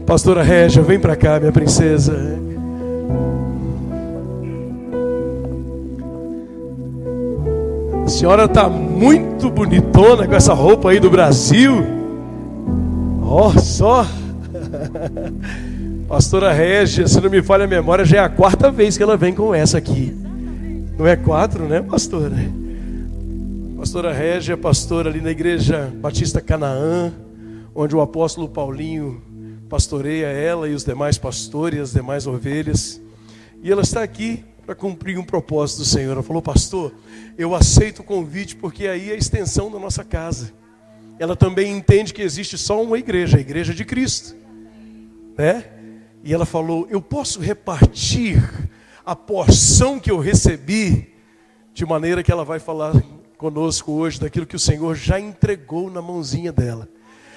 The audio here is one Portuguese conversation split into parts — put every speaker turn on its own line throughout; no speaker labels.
Pastora Régia, vem pra cá, minha princesa. A senhora está muito bonitona com essa roupa aí do Brasil. Ó, só. Pastora Régia, se não me falha a memória, já é a 4ª vez que ela vem com essa aqui. Não é 4, né, pastora? Pastora Régia é pastora ali na Igreja Batista Canaã, onde o apóstolo Paulinho pastoreia ela e os demais pastores, as demais ovelhas. E ela está aqui para cumprir um propósito do Senhor. Ela falou: pastor, eu aceito o convite porque aí é a extensão da nossa casa. Ela também entende que existe só uma igreja, a igreja de Cristo, né? E ela falou: eu posso repartir a porção que eu recebi, de maneira que ela vai falar conosco hoje daquilo que o Senhor já entregou na mãozinha dela.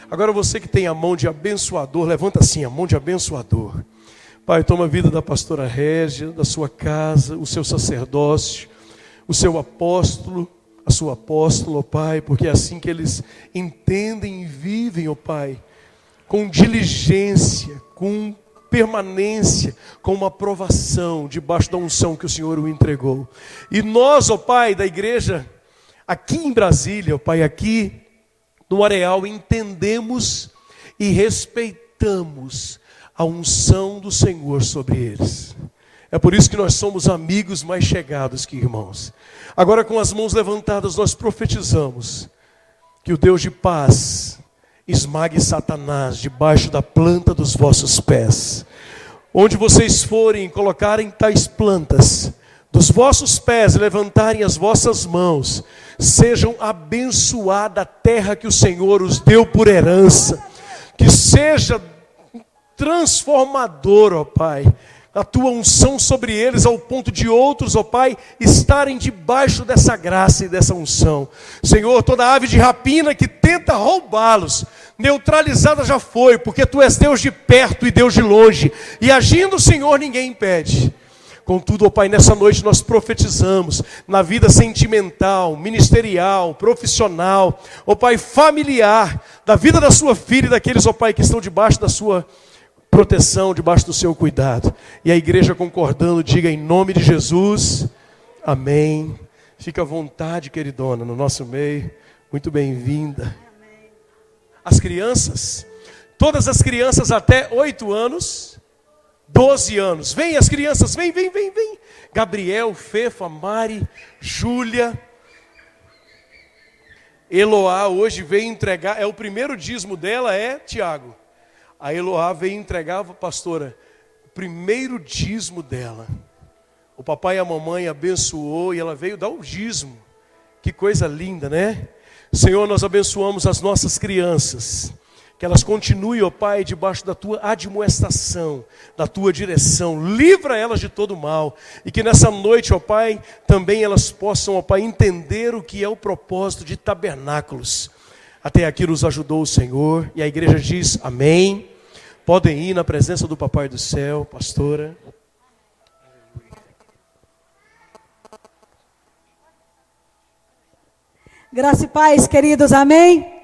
Agora você que tem a mão de abençoador, levanta assim a mão de abençoador. Pai, toma a vida da pastora Régia, da sua casa, o seu sacerdócio, o seu apóstolo, a sua apóstola, ó Pai, porque é assim que eles entendem e vivem, ó Pai, com diligência, com permanência, com uma aprovação, debaixo da unção que o Senhor o entregou. E nós, ó Pai, da igreja, aqui em Brasília, ó Pai, aqui no Areal, entendemos e respeitamos a unção do Senhor sobre eles. É por isso que nós somos amigos mais chegados que irmãos. Agora, com as mãos levantadas, nós profetizamos que o Deus de paz esmague Satanás debaixo da planta dos vossos pés. Onde vocês forem, colocarem tais plantas dos vossos pés, levantarem as vossas mãos, sejam abençoada a terra que o Senhor os deu por herança. Que seja transformador, ó Pai, a tua unção sobre eles, ao ponto de outros, ó Pai, estarem debaixo dessa graça e dessa unção. Senhor, toda ave de rapina que tenta roubá-los, neutralizada já foi, porque tu és Deus de perto e Deus de longe, e agindo, Senhor, ninguém impede. Contudo, ó Pai, nessa noite nós profetizamos na vida sentimental, ministerial, profissional, ó Pai, familiar, da vida da sua filha e daqueles, ó Pai, que estão debaixo da sua proteção, debaixo do seu cuidado. E a igreja concordando, diga em nome de Jesus, amém. Fica à vontade, queridona, no nosso meio, muito bem-vinda. As crianças, todas as crianças até 8 anos, 12 anos, vem as crianças, vem. Gabriel, Fefa, Mari, Júlia, Eloá hoje veio entregar, é o primeiro dízimo dela, Tiago. A Eloá veio entregar, pastora, o primeiro dízimo dela. O papai e a mamãe abençoou e ela veio dar o dízimo. Que coisa linda, né? Senhor, nós abençoamos as nossas crianças. Que elas continuem, ó Pai, debaixo da tua admoestação, da tua direção. Livra elas de todo mal. E que nessa noite, ó Pai, também elas possam, ó Pai, entender o que é o propósito de tabernáculos. Até aqui nos ajudou o Senhor. E a igreja diz amém. Podem ir na presença do Papai do Céu, pastora.
Graça e paz, queridos, amém?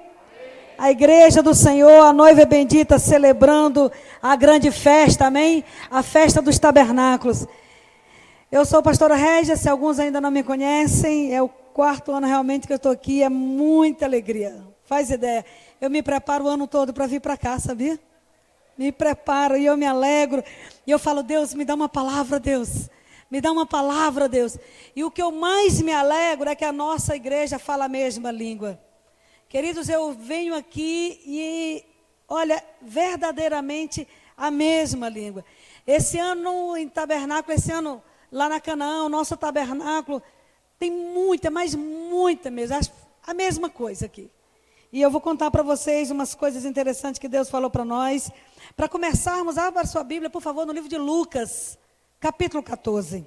A igreja do Senhor, a noiva bendita, celebrando a grande festa, amém? A festa dos tabernáculos. Eu sou a pastora Régia, se alguns ainda não me conhecem, é o 4º ano realmente que eu estou aqui, é muita alegria. Faz ideia, eu me preparo o ano todo para vir para cá, sabia? Me preparo e eu me alegro. E eu falo: Deus, me dá uma palavra, Deus. Me dá uma palavra, Deus. E o que eu mais me alegro é que a nossa igreja fala a mesma língua. Queridos, eu venho aqui e, olha, verdadeiramente a mesma língua. Esse ano em tabernáculo, esse ano lá na Canaã, o nosso tabernáculo, tem muita, mas muita mesmo, a mesma coisa aqui. E eu vou contar para vocês umas coisas interessantes que Deus falou para nós. Para começarmos, abra sua Bíblia, por favor, no livro de Lucas, capítulo 14.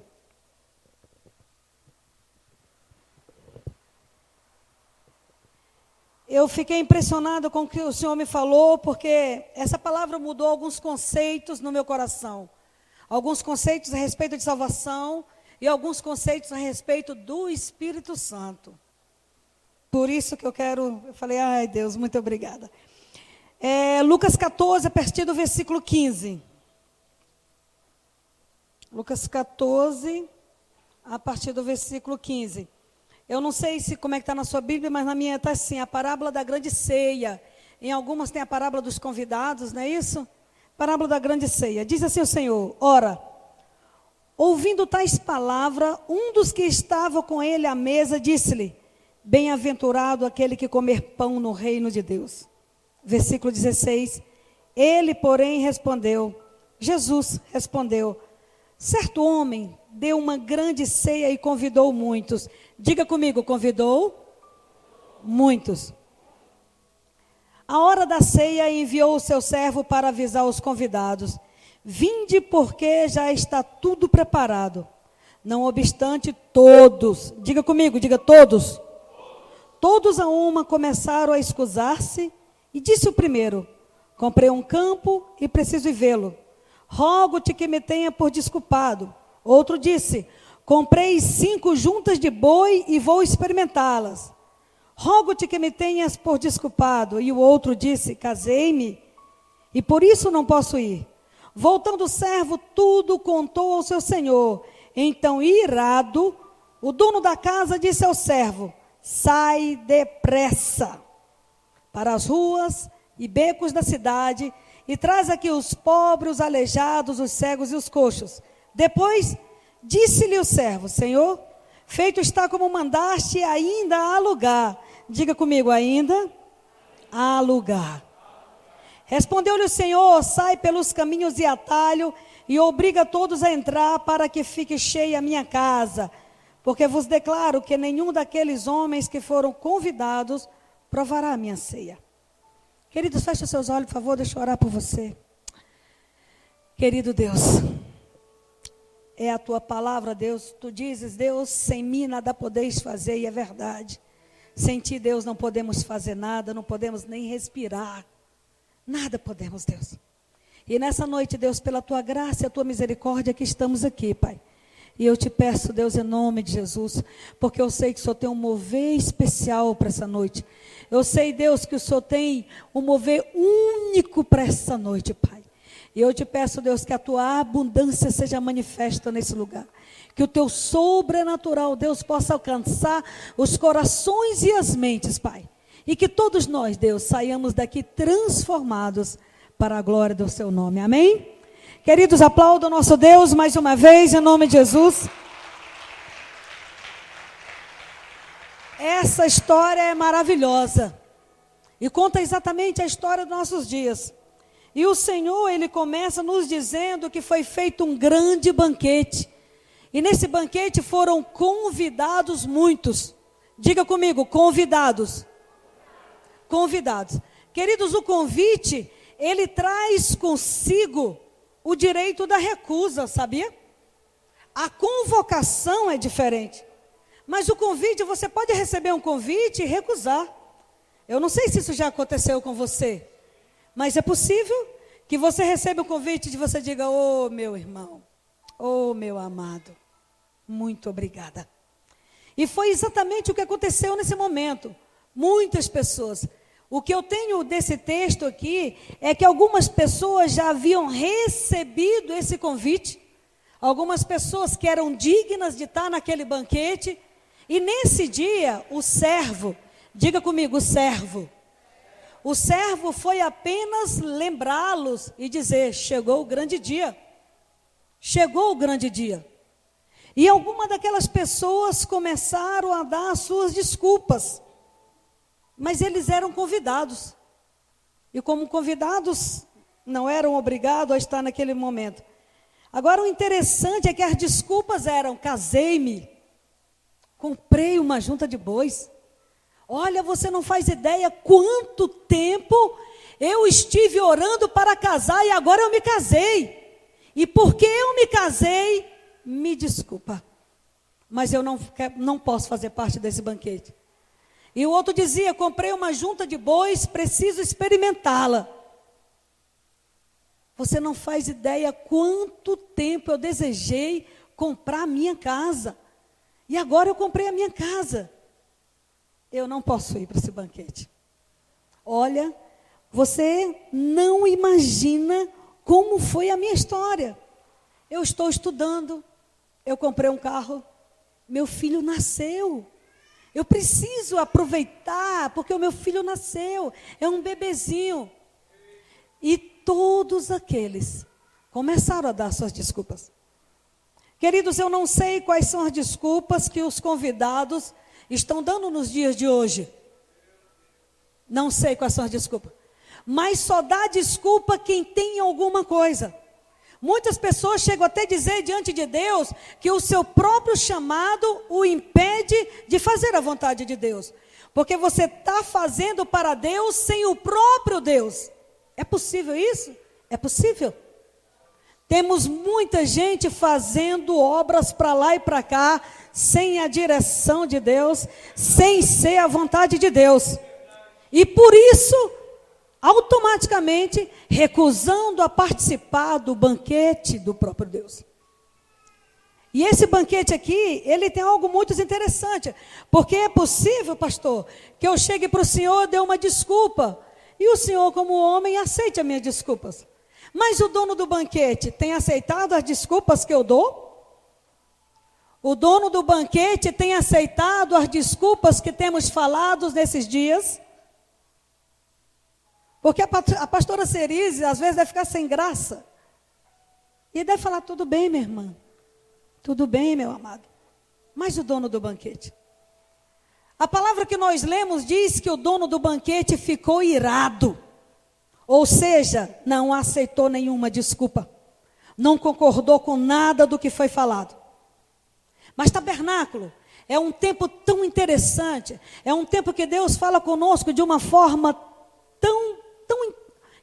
Eu fiquei impressionado com o que o Senhor me falou, porque essa palavra mudou alguns conceitos no meu coração. Alguns conceitos a respeito de salvação e alguns conceitos a respeito do Espírito Santo. Por isso que eu falei: ai Deus, muito obrigada. Lucas 14, a partir do versículo 15. Lucas 14, a partir do versículo 15. Eu não sei como é que está na sua Bíblia, mas na minha está assim, a parábola da grande ceia. Em algumas tem a parábola dos convidados, não é isso? Parábola da grande ceia. Diz assim o Senhor: ora, ouvindo tais palavras, um dos que estava com ele à mesa disse-lhe: bem-aventurado aquele que comer pão no reino de Deus. Versículo 16. Ele, porém, Jesus respondeu: certo homem deu uma grande ceia e convidou muitos. Diga comigo, convidou muitos. A hora da ceia enviou o seu servo para avisar os convidados: vinde, porque já está tudo preparado. Não obstante, todos, diga comigo, diga todos. Todos a uma começaram a escusar-se, e disse o primeiro: comprei um campo e preciso vê-lo. Rogo-te que me tenha por desculpado. Outro disse: comprei 5 juntas de boi e vou experimentá-las. Rogo-te que me tenhas por desculpado. E o outro disse: casei-me e por isso não posso ir. Voltando o servo, tudo contou ao seu senhor. Então, irado, o dono da casa disse ao servo: sai depressa para as ruas e becos da cidade e traz aqui os pobres, os aleijados, os cegos e os coxos. Depois disse-lhe o servo: Senhor, feito está como mandaste, ainda há lugar. Diga comigo, ainda há lugar. Respondeu-lhe o Senhor: sai pelos caminhos e atalho e obriga todos a entrar para que fique cheia a minha casa. Porque vos declaro que nenhum daqueles homens que foram convidados provará a minha ceia. Queridos, feche os seus olhos, por favor, deixa eu orar por você. Querido Deus, é a tua palavra, Deus. Tu dizes: Deus, sem mim nada podeis fazer, e é verdade. Sem ti, Deus, não podemos fazer nada, não podemos nem respirar. Nada podemos, Deus. E nessa noite, Deus, pela tua graça e a tua misericórdia, que estamos aqui, Pai. E eu te peço, Deus, em nome de Jesus, porque eu sei que o Senhor tem um mover especial para essa noite. Eu sei, Deus, que o Senhor tem um mover único para essa noite, Pai. E eu te peço, Deus, que a tua abundância seja manifesta nesse lugar. Que o teu sobrenatural, Deus, possa alcançar os corações e as mentes, Pai. E que todos nós, Deus, saiamos daqui transformados para a glória do seu nome. Amém? Queridos, aplaudam o nosso Deus mais uma vez, em nome de Jesus. Essa história é maravilhosa. E conta exatamente a história dos nossos dias. E o Senhor, Ele começa nos dizendo que foi feito um grande banquete. E nesse banquete foram convidados muitos. Diga comigo, convidados. Convidados. Queridos, o convite, ele traz consigo o direito da recusa, sabia? A convocação é diferente. Mas o convite, você pode receber um convite e recusar. Eu não sei se isso já aconteceu com você, mas é possível que você receba um convite e você diga: ô meu irmão, ô meu amado, muito obrigada. E foi exatamente o que aconteceu nesse momento. Muitas pessoas. O que eu tenho desse texto aqui é que algumas pessoas já haviam recebido esse convite. Algumas pessoas que eram dignas de estar naquele banquete. E nesse dia, o servo, diga comigo, o servo foi apenas lembrá-los e dizer: chegou o grande dia. Chegou o grande dia. E algumas daquelas pessoas começaram a dar as suas desculpas. Mas eles eram convidados. E como convidados, não eram obrigados a estar naquele momento. Agora, o interessante é que as desculpas eram: casei-me, comprei uma junta de bois. Olha, você não faz ideia quanto tempo eu estive orando para casar e agora eu me casei. E porque eu me casei, me desculpa, mas eu não posso fazer parte desse banquete. E o outro dizia: comprei uma junta de bois, preciso experimentá-la. Você não faz ideia quanto tempo eu desejei comprar a minha casa. E agora eu comprei a minha casa. Eu não posso ir para esse banquete. Olha, Você não imagina como foi a minha história. Eu estou estudando, eu comprei um carro, meu filho nasceu. Eu preciso aproveitar, porque o meu filho nasceu, é um bebezinho. E todos aqueles começaram a dar suas desculpas. Queridos, eu não sei quais são as desculpas que os convidados estão dando nos dias de hoje. Não sei quais são as desculpas. Mas só dá desculpa quem tem alguma coisa. Muitas pessoas chegam até a dizer diante de Deus que o seu próprio chamado o impede de fazer a vontade de Deus. Porque você está fazendo para Deus sem o próprio Deus. É possível isso? É possível. Temos muita gente fazendo obras para lá e para cá, sem a direção de Deus, sem ser a vontade de Deus. E por isso, automaticamente, recusando a participar do banquete do próprio Deus. E esse banquete aqui, ele tem algo muito interessante. Porque é possível, pastor, que eu chegue para o senhor, dê uma desculpa, e o senhor, como homem, aceite as minhas desculpas. Mas o dono do banquete tem aceitado as desculpas que eu dou? O dono do banquete tem aceitado as desculpas que temos falado nesses dias? Porque a pastora Cerise, às vezes, vai ficar sem graça. E deve falar, tudo bem, minha irmã. Tudo bem, meu amado. Mas o dono do banquete? A palavra que nós lemos diz que o dono do banquete ficou irado. Ou seja, não aceitou nenhuma desculpa. Não concordou com nada do que foi falado. Mas tabernáculo é um tempo tão interessante. É um tempo que Deus fala conosco de uma forma tão,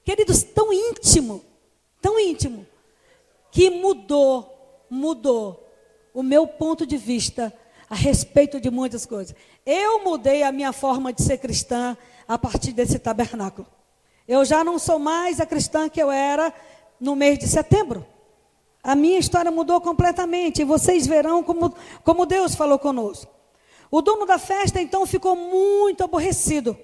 queridos, tão íntimo, que mudou o meu ponto de vista a respeito de muitas coisas. Eu mudei a minha forma de ser cristã a partir desse tabernáculo. Eu já não sou mais a cristã que eu era no mês de setembro. A minha história mudou completamente, e vocês verão como Deus falou conosco. O dono da festa, então, ficou muito aborrecido,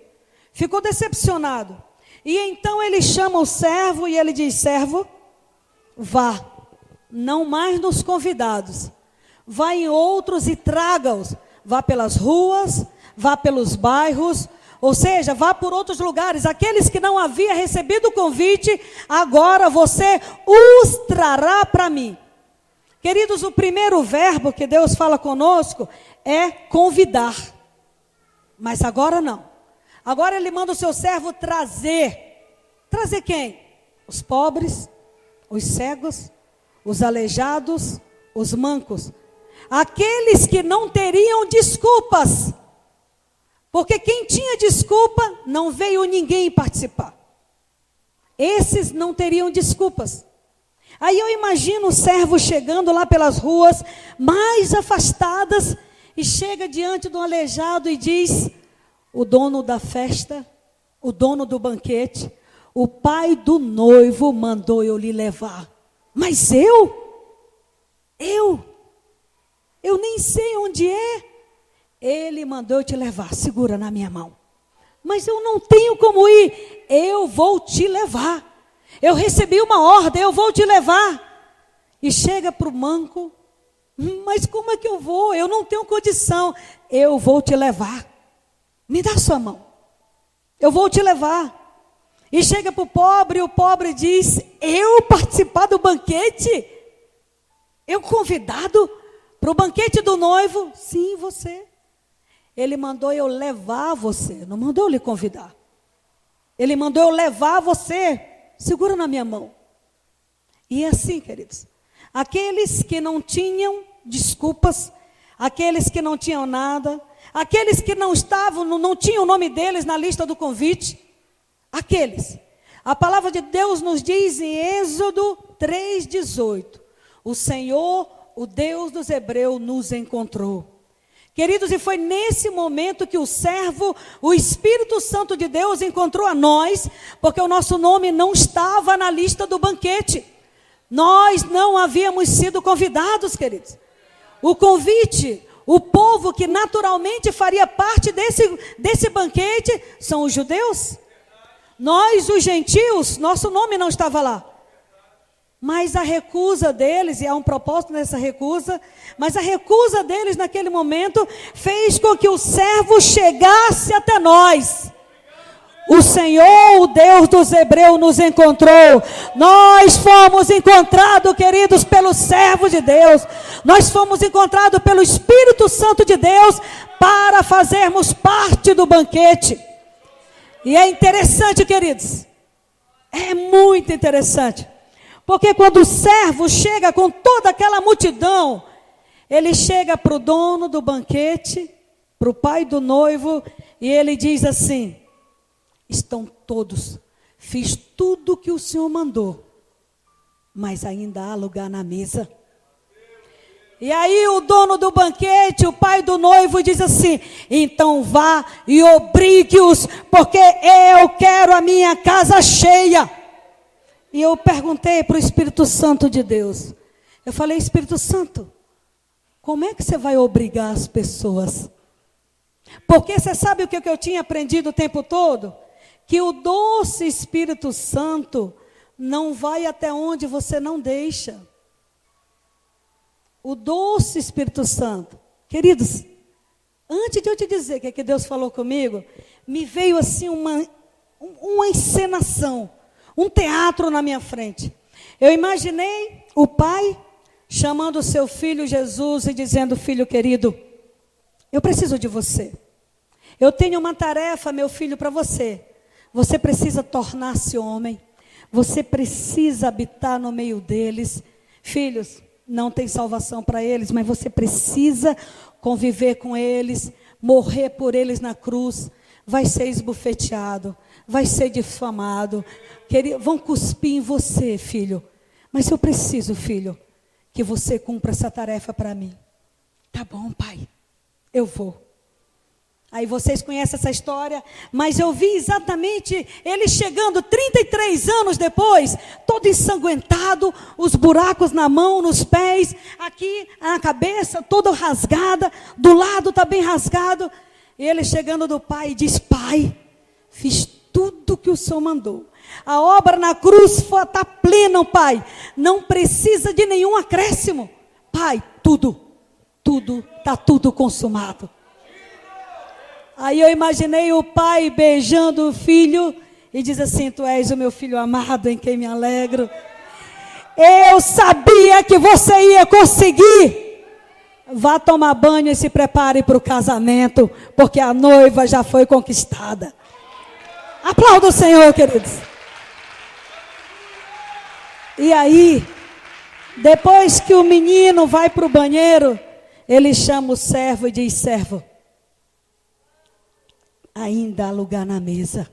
ficou decepcionado. E então ele chama o servo e ele diz, servo, vá, não mais nos convidados, vá em outros e traga-os, vá pelas ruas, vá pelos bairros, ou seja, vá por outros lugares. Aqueles que não haviam recebido o convite, agora você os trará para mim. Queridos, o primeiro verbo que Deus fala conosco é convidar. Mas agora não. Agora ele manda o seu servo trazer. Trazer quem? Os pobres, os cegos, os aleijados, os mancos. Aqueles que não teriam desculpas. Porque quem tinha desculpa, não veio ninguém participar. Esses não teriam desculpas. Aí eu imagino o servo chegando lá pelas ruas, mais afastadas, e chega diante do aleijado e diz, o dono da festa, o dono do banquete, o pai do noivo mandou eu lhe levar. Mas eu nem sei onde é. Ele mandou eu te levar, segura na minha mão. Mas eu não tenho como ir. Eu vou te levar. Eu recebi uma ordem, eu vou te levar. E chega para o manco. Mas como é que eu vou? Eu não tenho condição. Eu vou te levar. Me dá sua mão. Eu vou te levar. E chega para o pobre, e o pobre diz, eu participar do banquete? Eu convidado para o banquete do noivo? Sim, você. Ele mandou eu levar você, não mandou eu lhe convidar. Ele mandou eu levar você, segura na minha mão. E assim, queridos, aqueles que não tinham desculpas, aqueles que não tinham nada, aqueles que não tinham o nome deles na lista do convite, aqueles. A palavra de Deus nos diz em Êxodo 3:18, o Senhor, o Deus dos Hebreus, nos encontrou. Queridos, e foi nesse momento que o servo, o Espírito Santo de Deus, encontrou a nós, porque o nosso nome não estava na lista do banquete. Nós não havíamos sido convidados, queridos. O convite, o povo que naturalmente faria parte desse banquete, são os judeus. Nós, os gentios, nosso nome não estava lá. Mas a recusa deles, e há um propósito nessa recusa, mas a recusa deles naquele momento fez com que o servo chegasse até nós. O Senhor, o Deus dos Hebreus, nos encontrou. Nós fomos encontrados, queridos, pelo servo de Deus. Nós fomos encontrados pelo Espírito Santo de Deus para fazermos parte do banquete. E é interessante, queridos, é muito interessante. Porque quando o servo chega com toda aquela multidão, ele chega para o dono do banquete, para o pai do noivo, e ele diz assim: estão todos, fiz tudo o que o Senhor mandou, mas ainda há lugar na mesa. E aí o dono do banquete, o pai do noivo, diz assim: então vá e obrigue-os, porque eu quero a minha casa cheia. E eu perguntei para o Espírito Santo de Deus, eu falei: Espírito Santo, como é que você vai obrigar as pessoas? Porque você sabe o que eu tinha aprendido o tempo todo? Que o doce Espírito Santo não vai até onde você não deixa. O doce Espírito Santo. Queridos, antes de eu te dizer o que Deus falou comigo, me veio assim uma encenação, um teatro na minha frente. Eu imaginei o pai chamando o seu filho Jesus e dizendo: filho querido, eu preciso de você. Eu tenho uma tarefa, meu filho, para você. Você precisa tornar-se homem. Você precisa habitar no meio deles. Filhos, não tem salvação para eles, mas você precisa conviver com eles, morrer por eles na cruz. Vai ser esbofeteado, vai ser difamado, vão cuspir em você, filho. Mas eu preciso, filho, que você cumpra essa tarefa para mim. Tá bom, pai, eu vou. Aí vocês conhecem essa história, mas eu vi exatamente ele chegando 33 anos depois, todo ensanguentado, os buracos na mão, nos pés, aqui a cabeça toda rasgada, do lado está bem rasgado. E ele chegando do pai e diz: pai, fiz tudo que o Senhor mandou. A obra na cruz está plena, pai. Não precisa de nenhum acréscimo. Pai, está tudo consumado. Aí eu imaginei o pai beijando o filho e diz assim: tu és o meu filho amado em quem me alegro. Eu sabia que você ia conseguir. Vá tomar banho e se prepare para o casamento, porque a noiva já foi conquistada. Aplauda o Senhor, queridos. E aí, depois que o menino vai para o banheiro, ele chama o servo e diz: servo, ainda há lugar na mesa.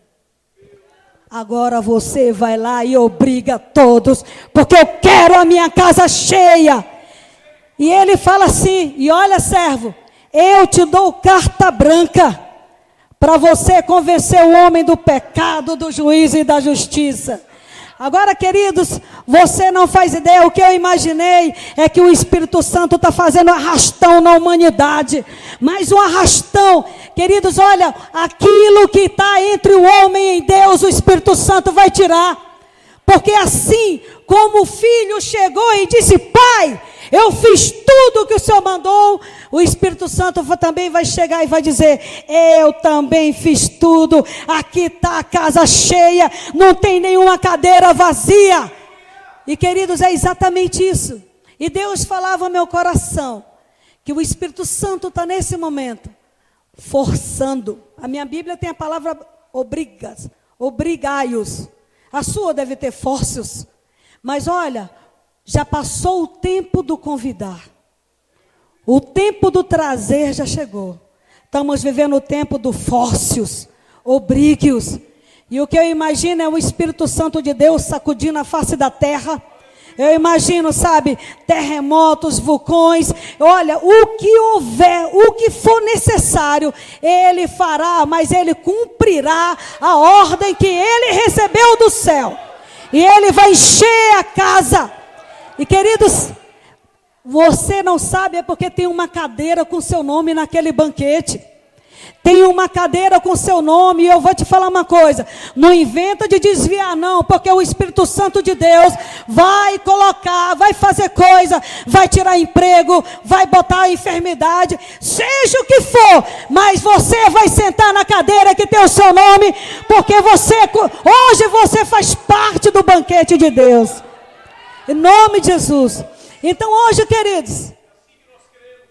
Agora você vai lá e obriga todos, porque eu quero a minha casa cheia. E ele fala assim: e olha, servo, eu te dou carta branca para você convencer o homem do pecado, do juízo e da justiça. Agora, queridos, você não faz ideia. O que eu imaginei é que o Espírito Santo está fazendo arrastão na humanidade. Mas um arrastão, queridos, olha, aquilo que está entre o homem e Deus, o Espírito Santo vai tirar. Porque assim como o filho chegou e disse: pai, eu fiz tudo o que o Senhor mandou, o Espírito Santo também vai chegar e vai dizer: eu também fiz tudo, aqui está a casa cheia, não tem nenhuma cadeira vazia. E queridos, é exatamente isso. E Deus falava ao meu coração, que o Espírito Santo está nesse momento, forçando. A minha Bíblia tem a palavra obrigai-os. A sua deve ter fórceos. Mas olha, já passou o tempo do convidar. O tempo do trazer já chegou. Estamos vivendo o tempo do fórceos, obrigue-os. E o que eu imagino é o Espírito Santo de Deus sacudindo a face da terra. Eu imagino, sabe, terremotos, vulcões. Olha, o que houver, o que for necessário, Ele fará, mas Ele cumprirá a ordem que Ele recebeu do céu. E Ele vai encher a casa. E queridos, você não sabe, é porque tem uma cadeira com seu nome naquele banquete. Tem uma cadeira com seu nome, e eu vou te falar uma coisa, não inventa de desviar não, porque o Espírito Santo de Deus vai colocar, vai fazer coisa, vai tirar emprego, vai botar a enfermidade, seja o que for, mas você vai sentar na cadeira que tem o seu nome, porque hoje você faz parte do banquete de Deus, em nome de Jesus. Então hoje, queridos,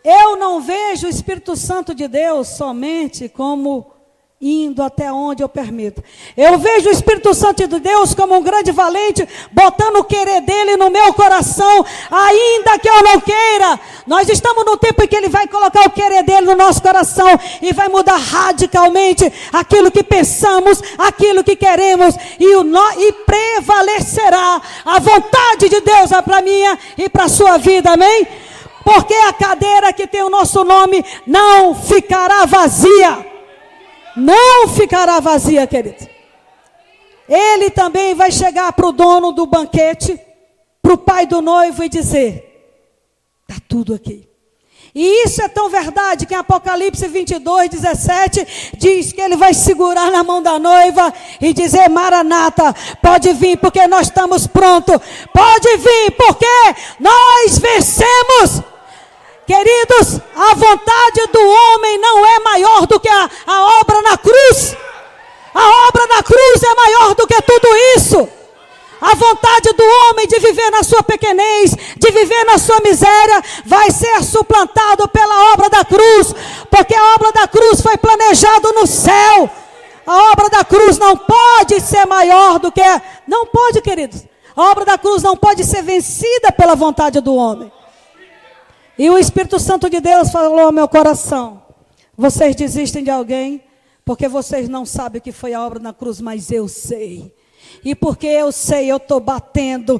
eu não vejo o Espírito Santo de Deus somente como indo até onde eu permito. Eu vejo o Espírito Santo de Deus como um grande valente, botando o querer dele no meu coração, ainda que eu não queira. Nós estamos no tempo em que ele vai colocar o querer dele no nosso coração e vai mudar radicalmente aquilo que pensamos, aquilo que queremos, e prevalecerá a vontade de Deus para a minha e para a sua vida, amém? Porque a cadeira que tem o nosso nome não ficará vazia. Não ficará vazia, querido. Ele também vai chegar para o dono do banquete, para o pai do noivo e dizer: está tudo aqui. E isso é tão verdade que em Apocalipse 22:17 diz que ele vai segurar na mão da noiva e dizer: Maranata, pode vir porque nós estamos prontos. Pode vir porque nós vencemos. Queridos, a vontade do homem não é maior do que a obra na cruz. A obra na cruz é maior do que tudo isso. A vontade do homem de viver na sua pequenez, de viver na sua miséria, vai ser suplantado pela obra da cruz, porque a obra da cruz foi planejada no céu. A obra da cruz não pode ser maior do que... Não pode, queridos. A obra da cruz não pode ser vencida pela vontade do homem. E o Espírito Santo de Deus falou ao meu coração: vocês desistem de alguém, porque vocês não sabem o que foi a obra na cruz, mas eu sei. E porque eu sei, eu estou batendo.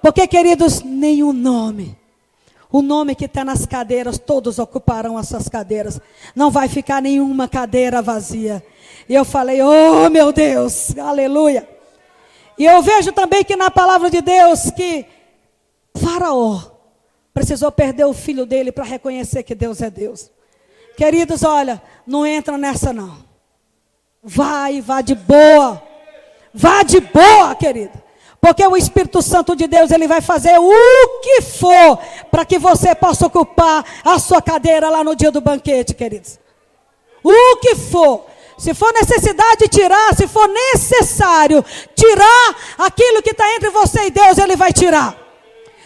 Porque, queridos, nenhum nome. O nome que está nas cadeiras, todos ocuparão as suas cadeiras. Não vai ficar nenhuma cadeira vazia. E eu falei: oh meu Deus, aleluia. E eu vejo também que na palavra de Deus que Faraó precisou perder o filho dele para reconhecer que Deus é Deus. Queridos, olha, não entra nessa não. Vá de boa. Vá de boa, querido. Porque o Espírito Santo de Deus, ele vai fazer o que for para que você possa ocupar a sua cadeira lá no dia do banquete, queridos. O que for. Se for necessidade tirar, se for necessário tirar aquilo que está entre você e Deus, ele vai tirar.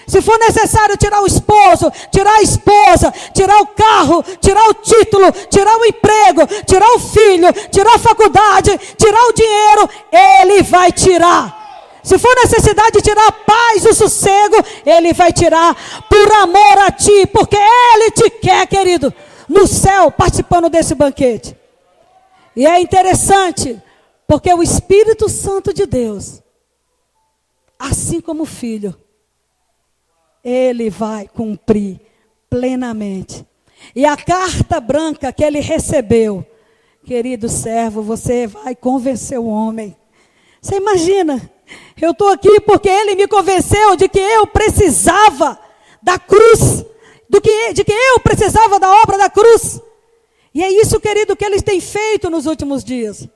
Se for necessário tirar o esposo, tirar a esposa, tirar o carro, tirar o título, tirar o emprego, tirar o filho, tirar a faculdade, tirar o dinheiro, ele vai tirar. Se for necessidade de tirar a paz, o sossego, ele vai tirar por amor a ti, porque ele te quer, querido, no céu, participando desse banquete. E é interessante, porque o Espírito Santo de Deus, assim como o Filho, ele vai cumprir plenamente. E a carta branca que ele recebeu, querido servo, você vai convencer o homem. Você imagina, eu estou aqui porque ele me convenceu de que eu precisava da cruz, de que eu precisava da obra da cruz. E é isso, querido, que eles têm feito nos últimos dias.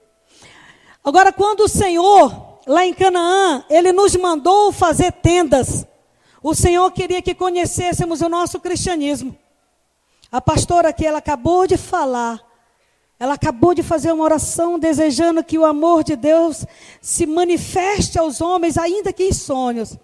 Agora, quando o Senhor, lá em Canaã, ele nos mandou fazer tendas, o Senhor queria que conhecêssemos o nosso cristianismo. A pastora aqui, ela acabou de falar, ela acabou de fazer uma oração desejando que o amor de Deus se manifeste aos homens, ainda que em sonhos.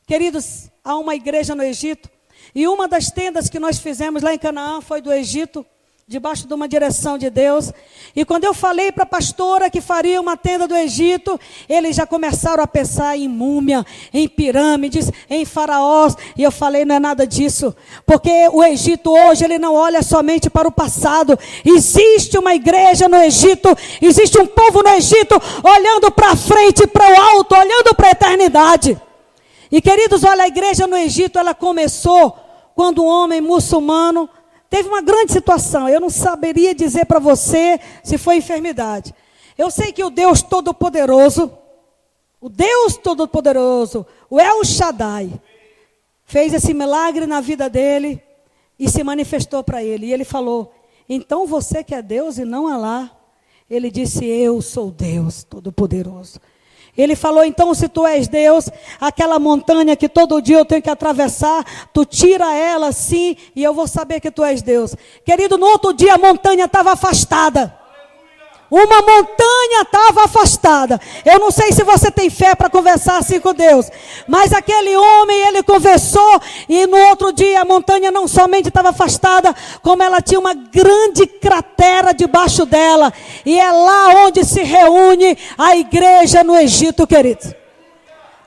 Queridos, há uma igreja no Egito, e uma das tendas que nós fizemos lá em Canaã foi do Egito, debaixo de uma direção de Deus. E quando eu falei para a pastora que faria uma tenda do Egito, eles já começaram a pensar em múmia, em pirâmides, em faraós. E eu falei: não é nada disso, porque o Egito hoje, ele não olha somente para o passado. Existe uma igreja no Egito, existe um povo no Egito olhando para frente, para o alto, olhando para a eternidade. E, queridos, olha, a igreja no Egito, ela começou quando um homem muçulmano teve uma grande situação. Eu não saberia dizer para você se foi enfermidade. Eu sei que o Deus Todo-Poderoso, o El Shaddai, fez esse milagre na vida dele. e se manifestou para ele. E ele falou: então você que é Deus e não Alá? Ele disse: eu sou Deus Todo-Poderoso. Ele falou: então se tu és Deus, aquela montanha que todo dia eu tenho que atravessar, tu tira ela sim, e eu vou saber que tu és Deus. Querido, no outro dia a montanha estava afastada. Uma montanha estava afastada. Eu não sei se você tem fé para conversar assim com Deus, mas aquele homem, ele conversou, e no outro dia a montanha não somente estava afastada, como ela tinha uma grande cratera debaixo dela. E é lá onde se reúne a igreja no Egito, queridos.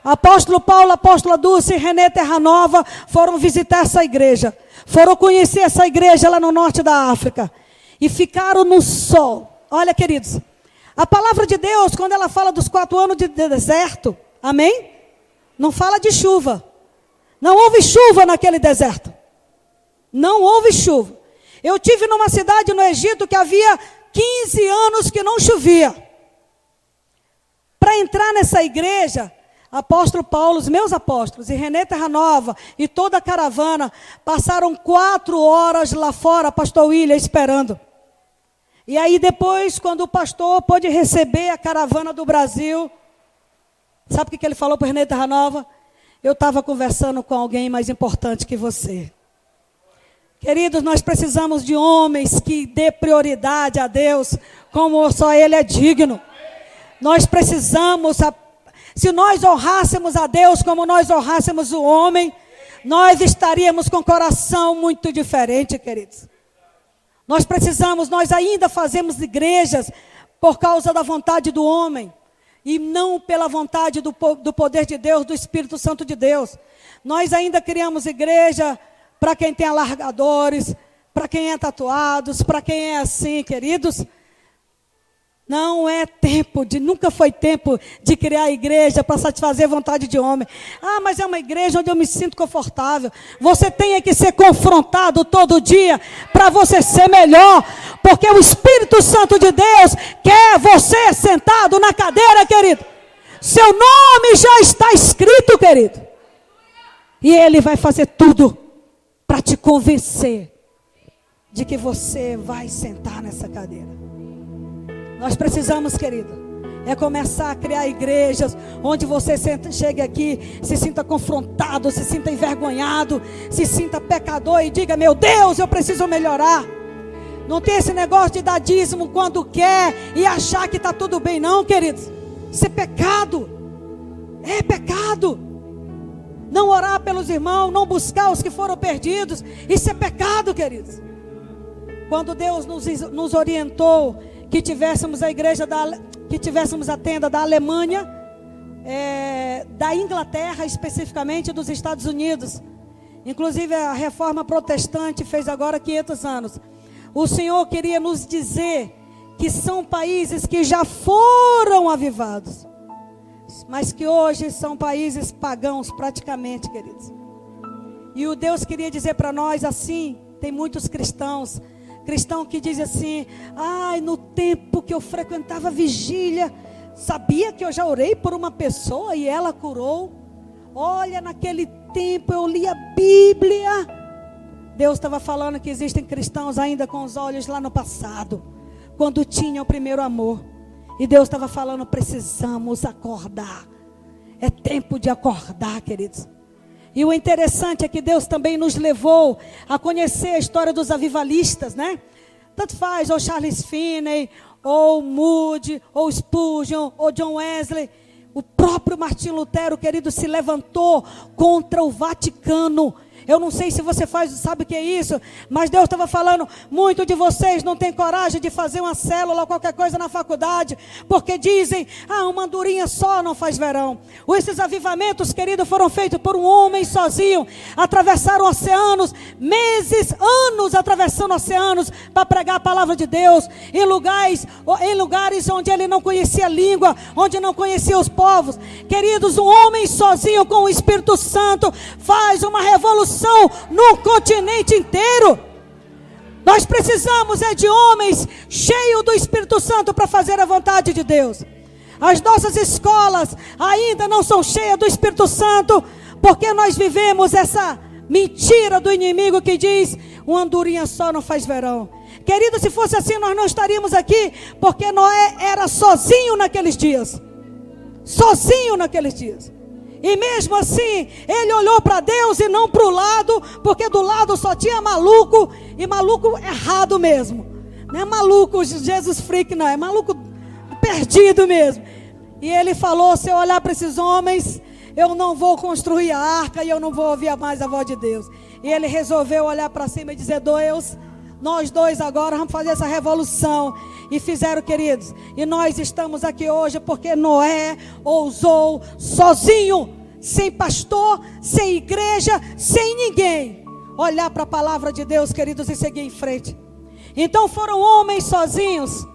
Apóstolo Paulo, apóstola Dulce e René Terranova foram visitar essa igreja. Foram conhecer essa igreja lá no norte da África. E ficaram no sol. Olha, queridos, a palavra de Deus, quando ela fala dos 4 anos de deserto, amém? Não fala de chuva. Não houve chuva naquele deserto. Não houve chuva. Eu tive numa cidade no Egito que havia 15 anos que não chovia. Para entrar nessa igreja, apóstolo Paulo, os meus apóstolos, e René Terranova, e toda a caravana, passaram 4 horas lá fora, pastor William, esperando. E aí depois, quando o pastor pôde receber a caravana do Brasil, sabe o que ele falou para o René Terranova? Eu estava conversando com alguém mais importante que você. Queridos, nós precisamos de homens que dê prioridade a Deus, como só Ele é digno. Nós precisamos, se nós honrássemos a Deus como nós honrássemos o homem, nós estaríamos com o coração muito diferente, queridos. Nós ainda fazemos igrejas por causa da vontade do homem, e não pela vontade do poder de Deus, do Espírito Santo de Deus. Nós ainda criamos igreja para quem tem alargadores, para quem é tatuados, para quem é assim, queridos. Não é tempo, nunca foi tempo de criar igreja para satisfazer a vontade de homem. Ah, mas é uma igreja onde eu me sinto confortável. Você tem que ser confrontado todo dia para você ser melhor. Porque o Espírito Santo de Deus quer você sentado na cadeira, querido. Seu nome já está escrito, querido. E Ele vai fazer tudo para te convencer de que você vai sentar nessa cadeira. Nós precisamos, querido, começar a criar igrejas onde você chegue aqui, se sinta confrontado, se sinta envergonhado, se sinta pecador e diga: meu Deus, eu preciso melhorar. Não tem esse negócio de dar dízimo quando quer e achar que está tudo bem, não, queridos. Isso é pecado. É pecado. Não orar pelos irmãos, não buscar os que foram perdidos, isso é pecado, queridos. Quando Deus nos orientou que tivéssemos a tenda da Alemanha, da Inglaterra, especificamente dos Estados Unidos. Inclusive a reforma protestante fez agora 500 anos. O Senhor queria nos dizer que são países que já foram avivados, mas que hoje são países pagãos praticamente, queridos. E o Deus queria dizer para nós assim, tem muitos cristão que diz assim: ai, no tempo que eu frequentava a vigília, sabia que eu já orei por uma pessoa e ela curou? Olha, naquele tempo eu li a Bíblia. Deus estava falando que existem cristãos ainda com os olhos lá no passado, quando tinha o primeiro amor. E Deus estava falando: precisamos acordar. É tempo de acordar, queridos. E o interessante é que Deus também nos levou a conhecer a história dos avivalistas, né? Tanto faz, ou Charles Finney, ou Moody, ou Spurgeon, ou John Wesley. O próprio Martim Lutero, querido, se levantou contra o Vaticano. Eu não sei se você sabe o que é isso, mas Deus estava falando: muito de vocês não tem coragem de fazer uma célula ou qualquer coisa na faculdade, porque dizem: uma andorinha só não faz verão. Esses avivamentos, querido, foram feitos por um homem sozinho. Atravessaram oceanos, meses, anos atravessando oceanos para pregar a palavra de Deus, em lugares onde ele não conhecia a língua, onde não conhecia os povos. Queridos, um homem sozinho com o Espírito Santo faz uma revolução no continente inteiro. Nós precisamos de homens cheios do Espírito Santo para fazer a vontade de Deus. As nossas escolas ainda não são cheias do Espírito Santo, porque nós vivemos essa mentira do inimigo que diz: uma andorinha só não faz verão. Querido, se fosse assim, nós não estaríamos aqui, porque Noé era sozinho naqueles dias. Sozinho naqueles dias. E mesmo assim, ele olhou para Deus e não para o lado, porque do lado só tinha maluco, e maluco errado mesmo. Não é maluco Jesus freak, não, é maluco perdido mesmo. E ele falou: se eu olhar para esses homens, eu não vou construir a arca e eu não vou ouvir mais a voz de Deus. E ele resolveu olhar para cima e dizer: Deus, nós dois agora vamos fazer essa revolução. E fizeram, queridos. E nós estamos aqui hoje porque Noé ousou sozinho, sem pastor, sem igreja, sem ninguém, olhar para a palavra de Deus, queridos, e seguir em frente. Então foram homens sozinhos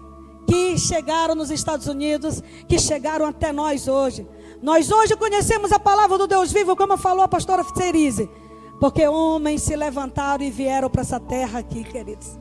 que chegaram nos Estados Unidos, que chegaram até nós hoje. Nós hoje conhecemos a palavra do Deus vivo, como falou a pastora Cerise, porque homens se levantaram e vieram para essa terra aqui, queridos.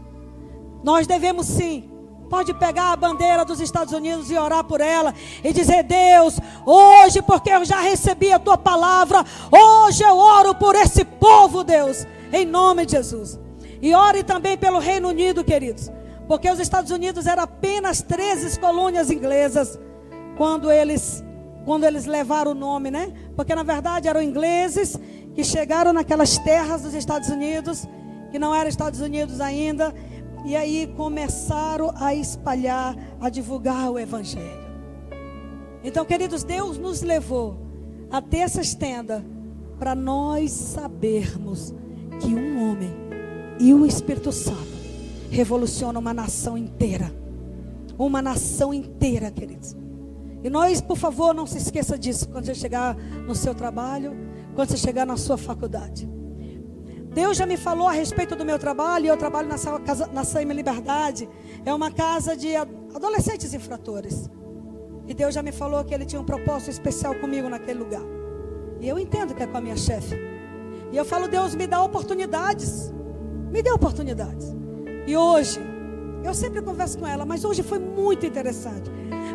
Nós devemos sim, pode pegar a bandeira dos Estados Unidos e orar por ela e dizer: Deus, hoje, porque eu já recebi a tua palavra, hoje eu oro por esse povo, Deus, em nome de Jesus. E ore também pelo Reino Unido, queridos, porque os Estados Unidos eram apenas 13 colônias inglesas quando eles levaram o nome, né? Porque na verdade eram ingleses que chegaram naquelas terras dos Estados Unidos, que não eram Estados Unidos ainda, e aí começaram a espalhar, a divulgar o Evangelho. Então, queridos, Deus nos levou a ter essa estenda para nós sabermos que um homem e o Espírito Santo revoluciona uma nação inteira. Uma nação inteira, queridos. E nós, por favor, não se esqueça disso quando você chegar no seu trabalho, quando você chegar na sua faculdade. Deus já me falou a respeito do meu trabalho. Eu trabalho na Semi Liberdade. É uma casa de adolescentes infratores. E Deus já me falou que Ele tinha um propósito especial comigo naquele lugar. E eu entendo que é com a minha chefe. E eu falo: Deus, me dá oportunidades. Me dê oportunidades. E hoje, eu sempre converso com ela, mas hoje foi muito interessante.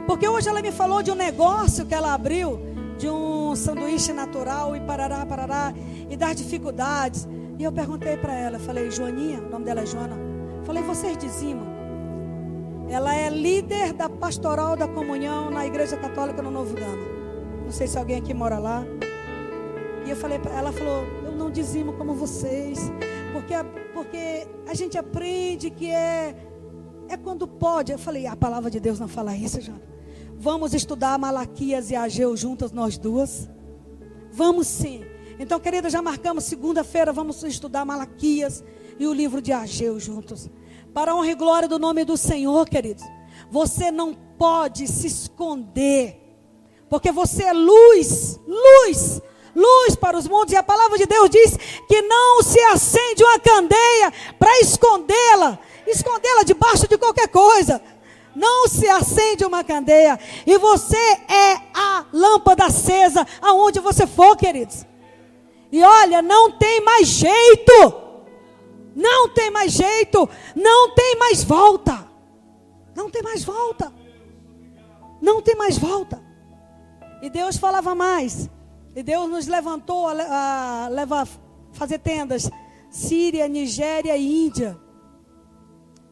Porque hoje ela me falou de um negócio que ela abriu, de um sanduíche natural e parará, e das dificuldades. E eu perguntei para ela, falei: Joaninha, o nome dela é Joana. Falei: vocês dizimam? Ela é líder da pastoral da comunhão na Igreja Católica no Novo Gama. Não sei se alguém aqui mora lá. E eu falei para ela, falou: eu não dizimo como vocês, porque a gente aprende que é quando pode. Eu falei: a palavra de Deus não fala isso, Joana. Vamos estudar Malaquias e Ageu juntas, nós duas? Vamos sim. Então, querida, já marcamos segunda-feira, vamos estudar Malaquias e o livro de Ageu juntos. Para a honra e glória do nome do Senhor, queridos. Você não pode se esconder, porque você é luz, luz, luz para os mundos. E a palavra de Deus diz que não se acende uma candeia para escondê-la debaixo de qualquer coisa. Não se acende uma candeia. E você é a lâmpada acesa aonde você for, queridos. E olha, não tem mais jeito. Não tem mais jeito. Não tem mais volta. Não tem mais volta. Não tem mais volta. E Deus falava mais. E Deus nos levantou a fazer tendas. Síria, Nigéria e Índia.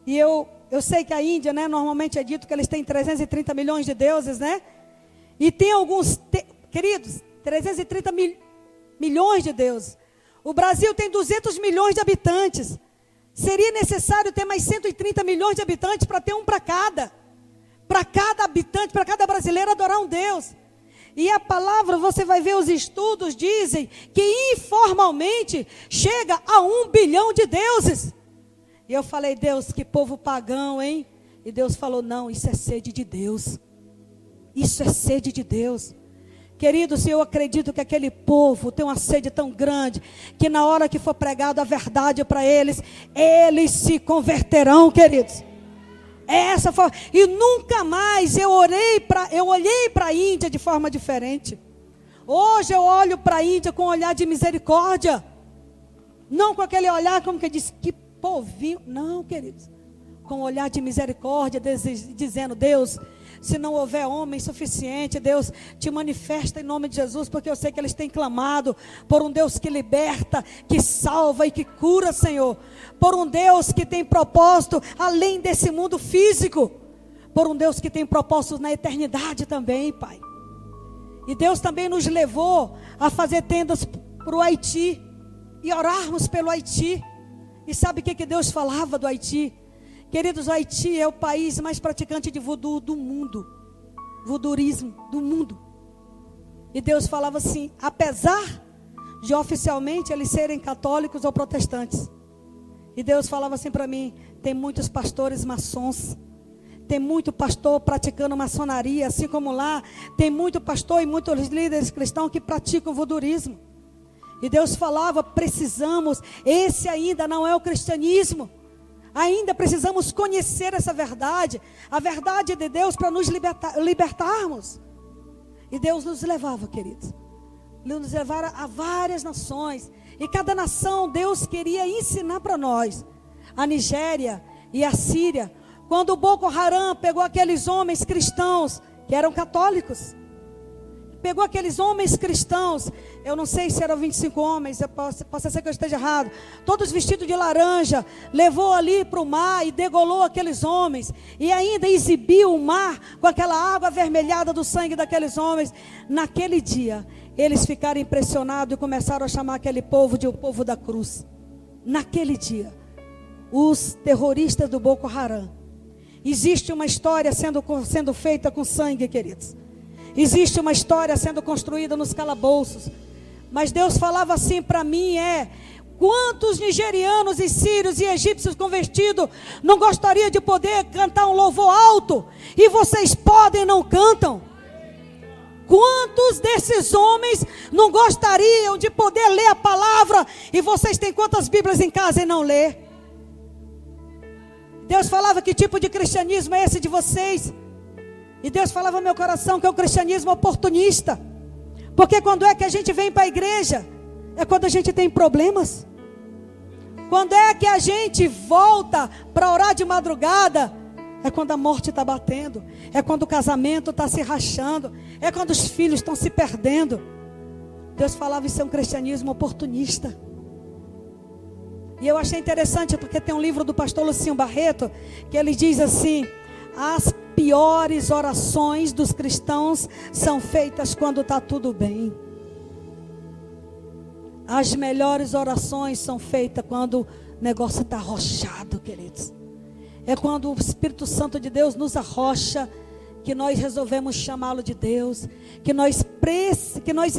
E eu sei que a Índia, né, normalmente é dito que eles têm 330 milhões de deuses, né? E tem alguns, queridos, 330 milhões de deuses. O Brasil tem 200 milhões de habitantes. Seria necessário ter mais 130 milhões de habitantes para ter um para cada. Para cada habitante, para cada brasileiro adorar um Deus. E a palavra, você vai ver, os estudos dizem que informalmente chega a 1 bilhão de deuses. E eu falei: Deus, que povo pagão, hein? E Deus falou: não, isso é sede de Deus. Isso é sede de Deus. Queridos, eu acredito que aquele povo tem uma sede tão grande, que na hora que for pregado a verdade para eles, eles se converterão, queridos. Essa foi, e nunca mais eu olhei para a Índia de forma diferente. Hoje eu olho para a Índia com um olhar de misericórdia. Não com aquele olhar como que diz, que povinho. Não, queridos. com um olhar de misericórdia, dizendo: Deus, se não houver homem suficiente, Deus, te manifesta em nome de Jesus, porque eu sei que eles têm clamado por um Deus que liberta, que salva e que cura, Senhor, por um Deus que tem propósito além desse mundo físico, por um Deus que tem propósitos na eternidade também, Pai. E Deus também nos levou a fazer tendas para o Haiti e orarmos pelo Haiti. E sabe o que Deus falava do Haiti? Queridos, o Haiti é o país mais praticante de voodoo do mundo. Voodooismo do mundo. E Deus falava assim: apesar de oficialmente eles serem católicos ou protestantes. E Deus falava assim para mim: tem muitos pastores maçons. Tem muito pastor praticando maçonaria, assim como lá. Tem muito pastor e muitos líderes cristãos que praticam voodooismo. E Deus falava: precisamos, esse ainda não é o cristianismo. Ainda precisamos conhecer essa verdade, a verdade de Deus, para nos libertarmos. E Deus nos levava, queridos, nos levava a várias nações. E cada nação Deus queria ensinar para nós. A Nigéria e a Síria, quando o Boko Haram pegou aqueles homens cristãos, que eram católicos, pegou aqueles homens cristãos, eu não sei se eram 25 homens, pode ser que eu esteja errado, todos vestidos de laranja, levou ali para o mar e degolou aqueles homens, e ainda exibiu o mar com aquela água avermelhada do sangue daqueles homens. Naquele dia, eles ficaram impressionados e começaram a chamar aquele povo de o povo da cruz. Naquele dia, os terroristas do Boko Haram. Existe uma história sendo feita com sangue, queridos. Existe uma história sendo construída nos calabouços. Mas Deus falava assim para mim: quantos nigerianos e sírios e egípcios convertidos não gostariam de poder cantar um louvor alto, e vocês podem e não cantam? Quantos desses homens não gostariam de poder ler a palavra, e vocês têm quantas Bíblias em casa e não lê? Deus falava: que tipo de cristianismo é esse de vocês? E Deus falava no meu coração que é o cristianismo oportunista. Porque quando é que a gente vem para a igreja? É quando a gente tem problemas. Quando é que a gente volta para orar de madrugada? É quando a morte está batendo. É quando o casamento está se rachando. É quando os filhos estão se perdendo. Deus falava: isso é um cristianismo oportunista. E eu achei interessante, porque tem um livro do pastor Lucinho Barreto, que ele diz assim: as piores orações dos cristãos são feitas quando está tudo bem. As melhores orações são feitas quando o negócio está arrochado, queridos. É quando o Espírito Santo de Deus nos arrocha, que nós resolvemos chamá-lo de Deus, que nós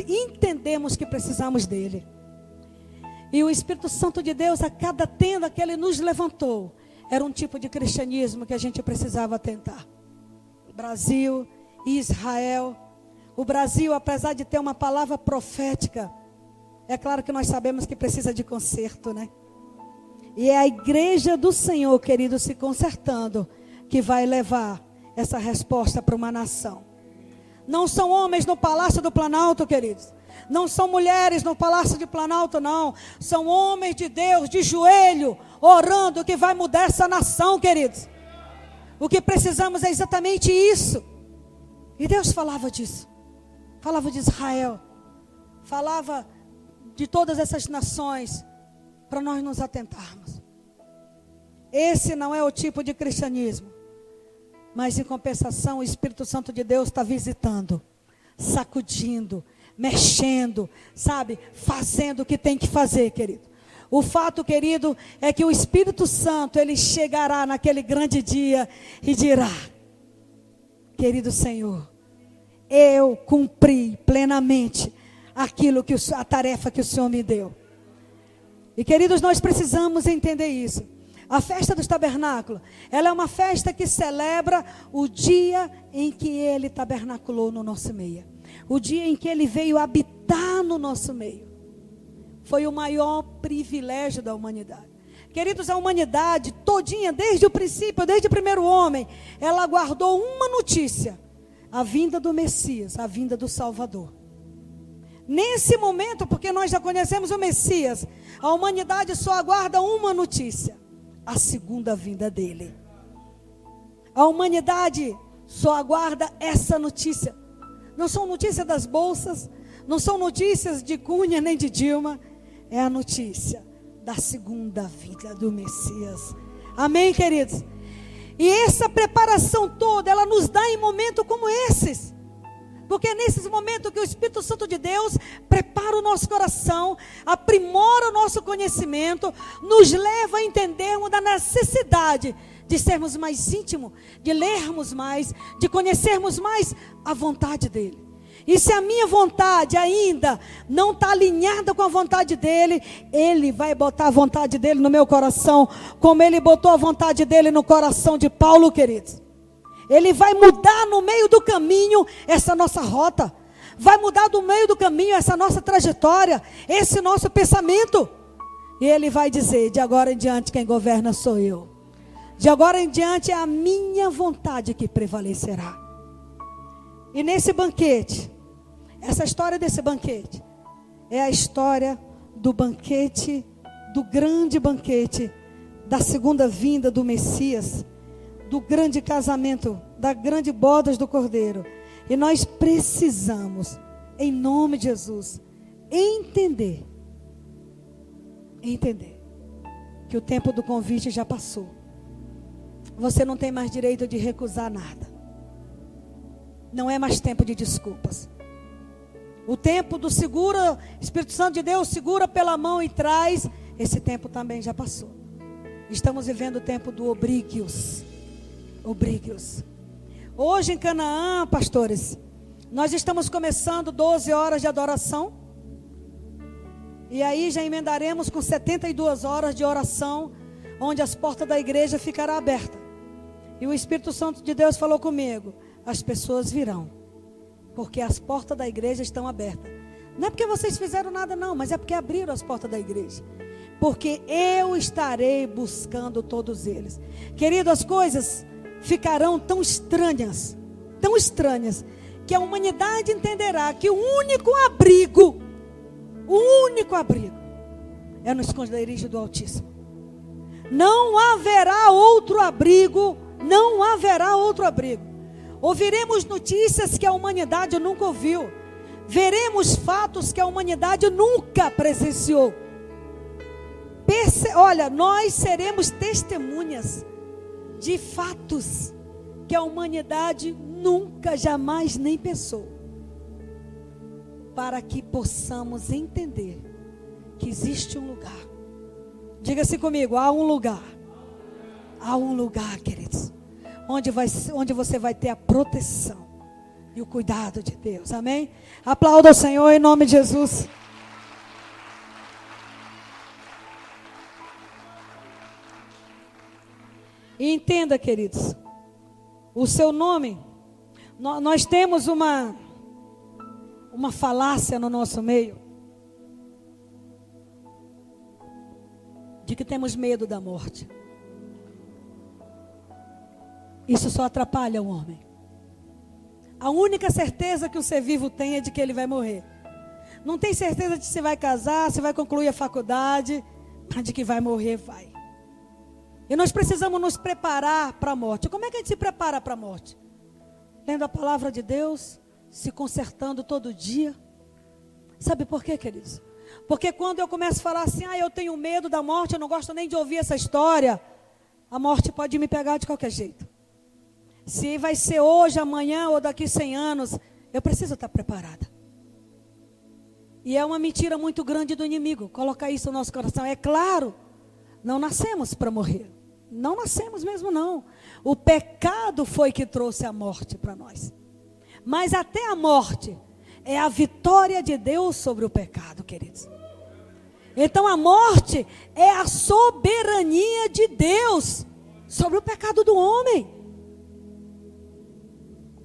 entendemos que precisamos dele. E o Espírito Santo de Deus, a cada tenda que ele nos levantou, era um tipo de cristianismo que a gente precisava tentar. Brasil, Israel. O Brasil, apesar de ter uma palavra profética, é claro que nós sabemos que precisa de conserto, né? E é a igreja do Senhor, querido, se consertando, que vai levar essa resposta para uma nação. Não são homens no Palácio do Planalto, queridos. Não são mulheres no Palácio de Planalto, não. São homens de Deus, de joelho, orando, que vai mudar essa nação, queridos. O que precisamos é exatamente isso. E Deus falava disso. Falava de Israel. Falava de todas essas nações, para nós nos atentarmos. Esse não é o tipo de cristianismo. Mas em compensação, o Espírito Santo de Deus está visitando, sacudindo, mexendo, sabe, fazendo o que tem que fazer, querido. O fato, querido, é que o Espírito Santo, ele chegará naquele grande dia e dirá: querido Senhor, eu cumpri plenamente a tarefa que o Senhor me deu. E queridos, nós precisamos entender isso. A festa dos tabernáculos, ela é uma festa que celebra o dia em que ele tabernaculou no nosso meio. O dia em que ele veio habitar no nosso meio. Foi o maior privilégio da humanidade. Queridos, a humanidade todinha, desde o princípio, desde o primeiro homem, ela aguardou uma notícia: a vinda do Messias, a vinda do Salvador. Nesse momento, porque nós já conhecemos o Messias, a humanidade só aguarda uma notícia: a segunda vinda dele. A humanidade só aguarda essa notícia. Não são notícias das bolsas, não são notícias de Cunha nem de Dilma. É a notícia da segunda vinda do Messias. Amém, queridos? E essa preparação toda, ela nos dá em momentos como esses. Porque é nesses momentos que o Espírito Santo de Deus prepara o nosso coração, aprimora o nosso conhecimento, nos leva a entendermos da necessidade de sermos mais íntimos, de lermos mais, de conhecermos mais a vontade dEle. E se a minha vontade ainda não está alinhada com a vontade dEle, Ele vai botar a vontade dEle no meu coração, como Ele botou a vontade dEle no coração de Paulo, queridos. Ele vai mudar no meio do caminho essa nossa rota. Vai mudar do meio do caminho essa nossa trajetória, esse nosso pensamento. E Ele vai dizer, de agora em diante quem governa sou eu. De agora em diante é a minha vontade que prevalecerá. E nesse banquete, essa história desse banquete, é a história do banquete, do grande banquete, da segunda vinda do Messias, do grande casamento, da grande bodas do Cordeiro. E nós precisamos, em nome de Jesus, entender que o tempo do convite já passou. Você não tem mais direito de recusar nada. Não é mais tempo de desculpas. O tempo do segura, Espírito Santo de Deus segura pela mão e traz, esse tempo também já passou. Estamos vivendo o tempo do obríquios. Hoje em Canaã, pastores, nós estamos começando 12 horas de adoração. E aí já emendaremos com 72 horas de oração, onde as portas da igreja ficarão abertas. E o Espírito Santo de Deus falou comigo, as pessoas virão, porque as portas da igreja estão abertas. Não é porque vocês fizeram nada não, mas é porque abriram as portas da igreja. Porque eu estarei buscando todos eles. Querido, as coisas ficarão tão estranhas, que a humanidade entenderá que o único abrigo é no esconderijo do Altíssimo. Não haverá outro abrigo. Ouviremos notícias que a humanidade nunca ouviu. Veremos fatos que a humanidade nunca presenciou. Olha, nós seremos testemunhas de fatos que a humanidade nunca, jamais nem pensou. Para que possamos entender que existe um lugar. Diga-se comigo, há um lugar. Há um lugar, queridos, onde você vai ter a proteção e o cuidado de Deus, amém? Aplauda o Senhor em nome de Jesus. E entenda, queridos, o seu nome, nós temos uma falácia no nosso meio, de que temos medo da morte. Isso só atrapalha o homem. A única certeza que o ser vivo tem é de que ele vai morrer. Não tem certeza de se vai casar, se vai concluir a faculdade, mas de que vai morrer, vai. E nós precisamos nos preparar para a morte. Como é que a gente se prepara para a morte? Lendo a palavra de Deus, se consertando todo dia. Sabe por quê, queridos? Porque quando eu começo a falar assim, eu tenho medo da morte, eu não gosto nem de ouvir essa história, a morte pode me pegar de qualquer jeito. Se vai ser hoje, amanhã ou daqui 100 anos, eu preciso estar preparada. E é uma mentira muito grande do inimigo, colocar isso no nosso coração. É claro, não nascemos para morrer. Não nascemos mesmo não. O pecado foi que trouxe a morte para nós. Mas até a morte é a vitória de Deus sobre o pecado, queridos. Então a morte é a soberania de Deus sobre o pecado do homem.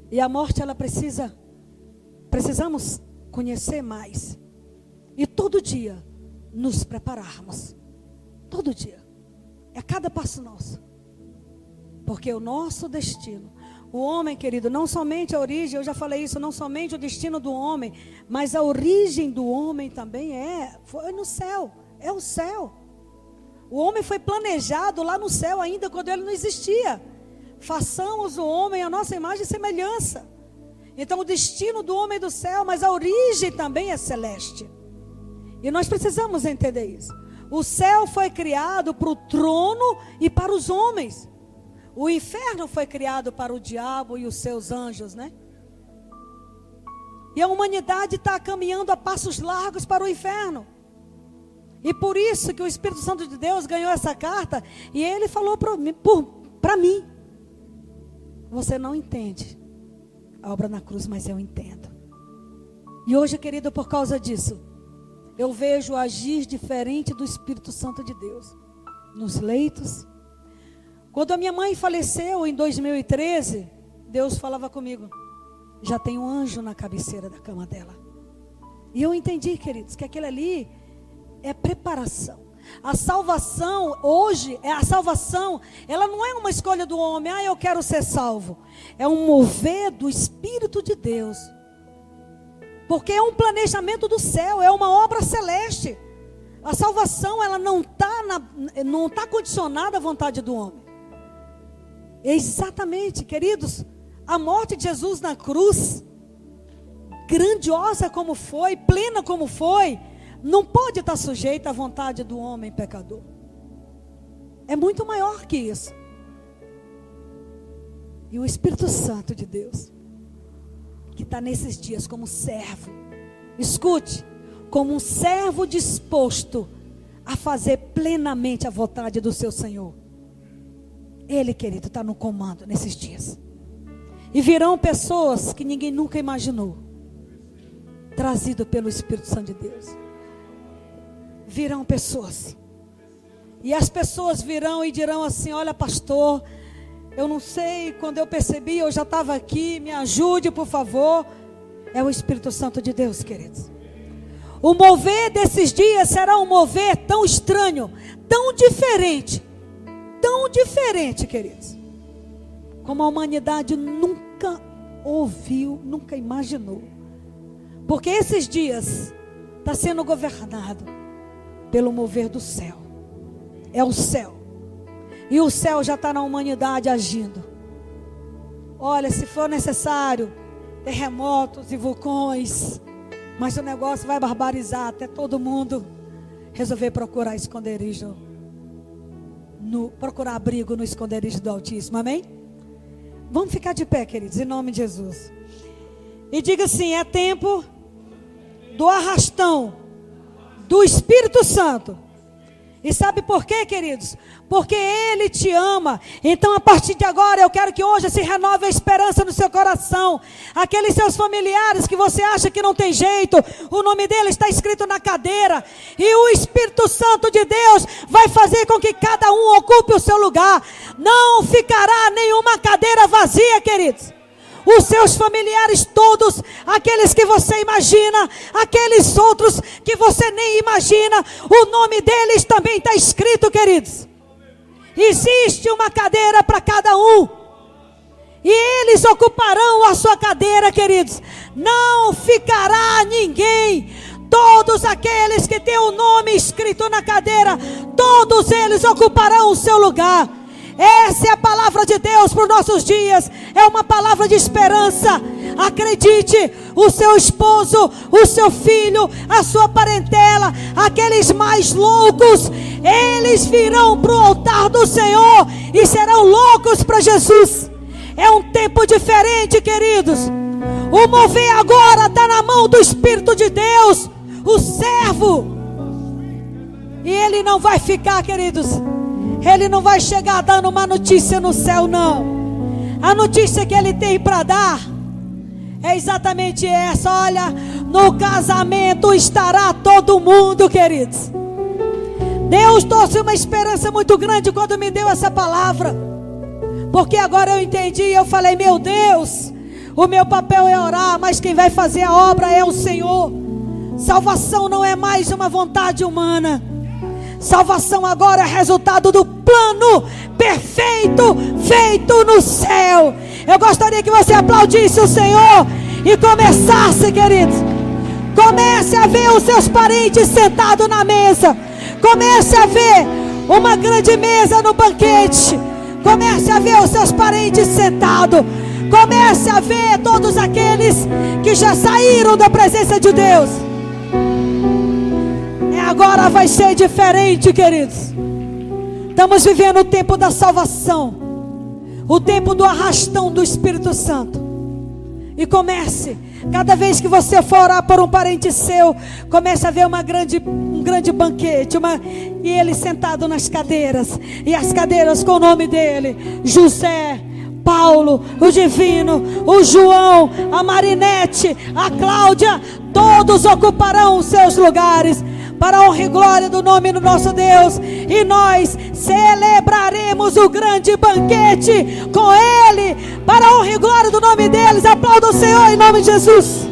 E a morte, ela precisamos conhecer mais. E todo dia nos prepararmos. Todo dia. É cada passo nosso. Porque o nosso destino, o homem, querido, não somente a origem, eu já falei isso, não somente o destino do homem, mas a origem do homem também foi no céu, é o céu. O homem foi planejado lá no céu ainda quando ele não existia. façamos o homem a nossa imagem e semelhança. Então o destino do homem é do céu, mas a origem também é celeste. E nós precisamos entender isso. O céu foi criado para o trono e para os homens. O inferno foi criado para o diabo e os seus anjos, né? E a humanidade está caminhando a passos largos para o inferno. E por isso que o Espírito Santo de Deus ganhou essa carta. E ele falou para mim. Você não entende a obra na cruz, mas eu entendo. E hoje, querido, por causa disso, eu vejo o agir diferente do Espírito Santo de Deus. Nos leitos. Quando a minha mãe faleceu em 2013, Deus falava comigo. Já tem um anjo na cabeceira da cama dela. E eu entendi, queridos, que aquilo ali é preparação. A salvação, hoje, ela não é uma escolha do homem. Eu quero ser salvo. É um mover do Espírito de Deus. Porque é um planejamento do céu, é uma obra celeste. A salvação, ela não está condicionada à vontade do homem. Exatamente, queridos. A morte de Jesus na cruz, grandiosa como foi, plena como foi, não pode estar sujeita à vontade do homem pecador. É muito maior que isso. E o Espírito Santo de Deus, que está nesses dias como servo, escute, como um servo disposto a fazer plenamente a vontade do seu Senhor. Ele, querido, está no comando nesses dias. E virão pessoas que ninguém nunca imaginou, trazido pelo Espírito Santo de Deus. Virão pessoas. E as pessoas virão e dirão assim: olha, pastor, eu não sei, quando eu percebi, eu já estava aqui, me ajude, por favor. É o Espírito Santo de Deus, queridos. O mover desses dias será um mover tão estranho, tão diferente, queridos, como a humanidade nunca ouviu, nunca imaginou. Porque esses dias está sendo governado pelo mover do céu. É o céu. E o céu já está na humanidade agindo. Olha, se for necessário, terremotos e vulcões, mas o negócio vai barbarizar até todo mundo resolver procurar esconderijo, procurar abrigo no esconderijo do Altíssimo. Amém? Vamos ficar de pé, queridos, em nome de Jesus. E diga assim: é tempo do arrastão do Espírito Santo. E sabe por quê, queridos? Porque Ele te ama. Então, a partir de agora, eu quero que hoje se renove a esperança no seu coração. Aqueles seus familiares que você acha que não tem jeito, o nome dele está escrito na cadeira. E o Espírito Santo de Deus vai fazer com que cada um ocupe o seu lugar. Não ficará nenhuma cadeira vazia, queridos. Os seus familiares todos, aqueles que você imagina, aqueles outros que você nem imagina, o nome deles também está escrito, queridos. Existe uma cadeira para cada um. E eles ocuparão a sua cadeira, queridos. Não ficará ninguém. Todos aqueles que têm o nome escrito na cadeira, todos eles ocuparão o seu lugar. Essa é a palavra de Deus para os nossos dias. É uma palavra de esperança. Acredite, o seu esposo, o seu filho, a sua parentela, aqueles mais loucos, eles virão para o altar do Senhor e serão loucos para Jesus. É um tempo diferente, queridos. O mover agora está na mão do Espírito de Deus, o servo. E ele não vai ficar, queridos, ele não vai chegar dando uma notícia no céu, não. A notícia que ele tem para dar é exatamente essa: olha, no casamento estará todo mundo, queridos. Deus trouxe uma esperança muito grande quando me deu essa palavra, porque agora eu entendi. Eu falei: meu Deus, o meu papel é orar, mas quem vai fazer a obra é o Senhor. Salvação não é mais uma vontade humana. Salvação agora é resultado do plano perfeito feito no céu. Eu gostaria que você aplaudisse o Senhor e começasse, queridos. Comece a ver os seus parentes sentados na mesa. Comece a ver uma grande mesa no banquete. Comece a ver os seus parentes sentados. Comece a ver todos aqueles que já saíram da presença de Deus. Agora vai ser diferente, queridos. Estamos vivendo o tempo da salvação, o tempo do arrastão do Espírito Santo. E comece, cada vez que você for orar por um parente seu, comece a ver um grande banquete, e ele sentado nas cadeiras, e as cadeiras com o nome dele: José, Paulo, o Divino, o João, a Marinete, a Cláudia. Todos ocuparão os seus lugares, para a honra e glória do nome do nosso Deus. E nós celebraremos o grande banquete com Ele, para a honra e glória do nome deles. Aplauda o Senhor em nome de Jesus.